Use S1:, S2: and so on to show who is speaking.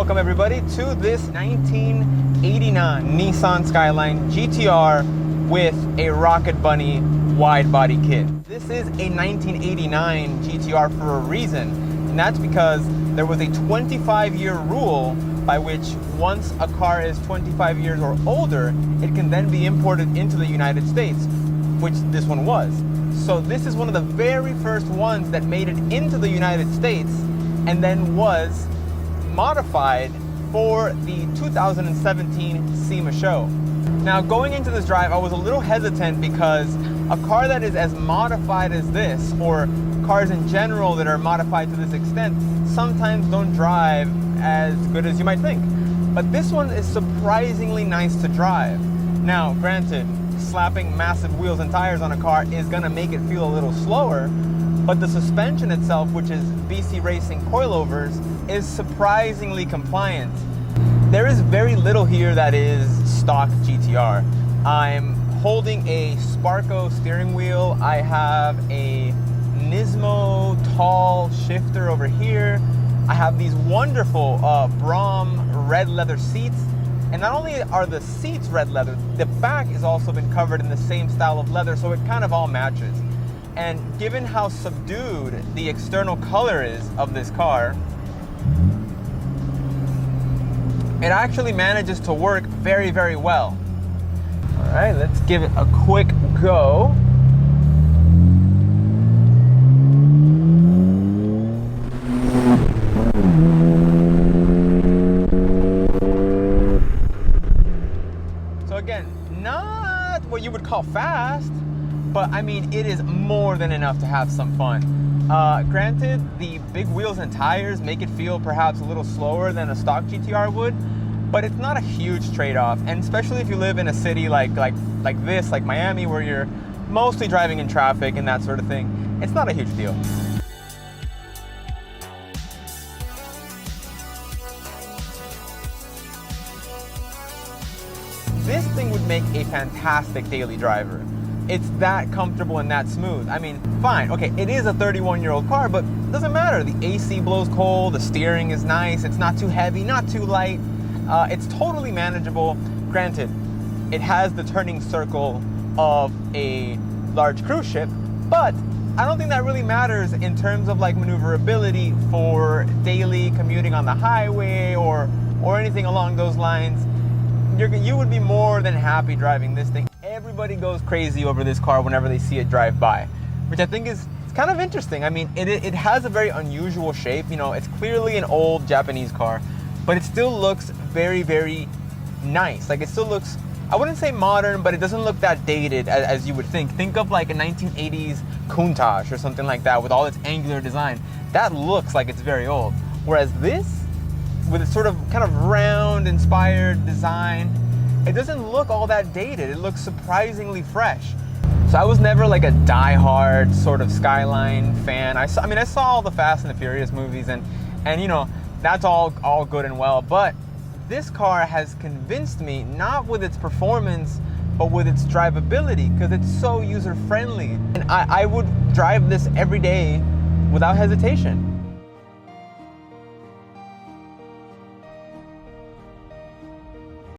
S1: Welcome everybody to this 1989 Nissan Skyline GTR with a Rocket Bunny wide body kit. This is a 1989 GTR for a reason, and that's because there was a 25-year rule by which once a car is 25 years or older, it can then be imported into the United States, which this one was. So this is one of the very first ones that made it into the United States and then was modified for the 2017 SEMA show. Now, going into this drive, I was a little hesitant because a car that is as modified as this, or cars in general that are modified to this extent, sometimes don't drive as good as you might think. But this one is surprisingly nice to drive. Now, granted, slapping massive wheels and tires on a car is gonna make it feel a little slower, but the suspension itself, which is BC Racing coilovers, is surprisingly compliant. There is very little here that is stock GTR. I'm holding a Sparco steering wheel. I have a Nismo tall shifter over here. I have these wonderful Brom red leather seats. And not only are the seats red leather, the back has also been covered in the same style of leather, so it kind of all matches. And given how subdued the external color is of this car, it actually manages to work very, very well. All right, let's give it a quick go. So again, not what you would call fast, but I mean, it is more than enough to have some fun. Granted, the big wheels and tires make it feel perhaps a little slower than a stock GTR would, but it's not a huge trade-off. And especially if you live in a city like this, like Miami, where you're mostly driving in traffic and that sort of thing, it's not a huge deal. This thing would make a fantastic daily driver. It's that comfortable and that smooth. I mean, fine, okay, it is a 31-year-old car, but it doesn't matter. The AC blows cold, the steering is nice, it's not too heavy, not too light. It's totally manageable. Granted, it has the turning circle of a large cruise ship, but I don't think that really matters in terms of like maneuverability for daily commuting on the highway or anything along those lines. You would be more than happy driving this thing. Everybody goes crazy over this car whenever they see it drive by, which I think is kind of interesting. I mean, it has a very unusual shape. You know, it's clearly an old Japanese car, but it still looks very, very nice. Like, it still looks, I wouldn't say modern, but it doesn't look that dated as you would think. Think of like a 1980s Countach or something like that with all its angular design. That looks like it's very old. Whereas this, with its sort of kind of round inspired design, it doesn't look all that dated. It looks surprisingly fresh. So I was never like a die-hard sort of Skyline fan. I saw all the Fast and the Furious movies, and you know, that's all good and well, but this car has convinced me, not with its performance, but with its drivability, because it's so user-friendly. And I would drive this every day without hesitation.